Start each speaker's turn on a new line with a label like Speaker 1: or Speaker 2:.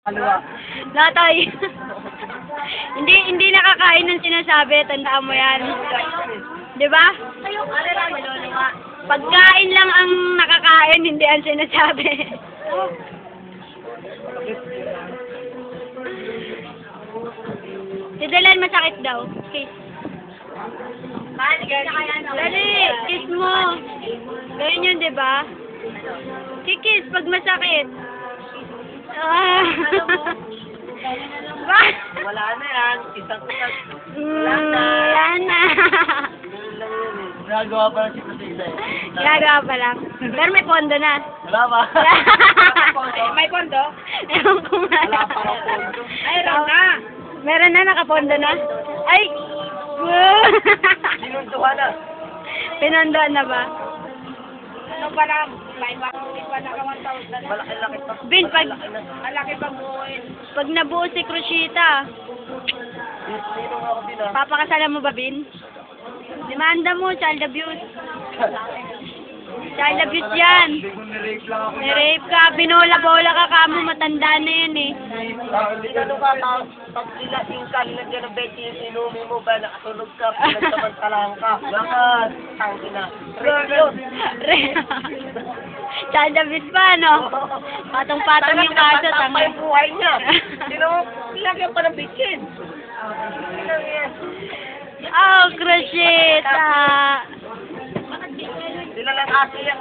Speaker 1: Kaliwa.
Speaker 2: Latay. hindi nakakain ng sinasabi, tandaan mo yan. 'Di ba? Pagkain lang ang nakakain, hindi ang sinasabi. Si Delan masakit daw. Kiss. Dali, kiss mo. Ganyan yun, 'di ba? Kikis pag masakit. Ah.
Speaker 1: Wala na yan. Isang-isang.
Speaker 2: Wala na.
Speaker 1: Nagawa pa lang si Patricia eh.
Speaker 2: Ginagawa pa lang. Pero may pondo na.
Speaker 1: Wala ba?
Speaker 2: May pondo? Ewan ko nga.
Speaker 1: Wala pa ang pondo.
Speaker 2: Ay, na. Meron na, nakapondo na. Ay!
Speaker 1: Sinunduhan na.
Speaker 2: Pinondoan na ba?
Speaker 3: Ano pa lang, may bakit pa naka 1,000.
Speaker 1: Malaki-laki pa.
Speaker 2: Bin, pag,
Speaker 3: Malaki pa buuin.
Speaker 2: pag nabuo si Crucita,
Speaker 1: Sino nga ako din ah.
Speaker 2: papakasalan mo ba, Bin? Demanda mo, child abuse. Child abuse yan.
Speaker 1: Hindi ko nirape lang ako.
Speaker 2: Nirape ka, binola-bola ka, kamo matanda na yan eh.
Speaker 1: Tinanong ka, pag sila ingka, nilagyan ng betty yung inumi mo ba, nakatulog ka, pinagsamantalahan ka. Bakit? Tangin na. Rape yun.
Speaker 2: Child abuse pa, no? Patong-patong yung kaso,
Speaker 1: Tama
Speaker 2: tanga.
Speaker 1: yung buhay niya. Sino mo, nilagyan pa ng bitchin.
Speaker 2: Oh, Crucita!
Speaker 1: Sila lang aso niya, 3.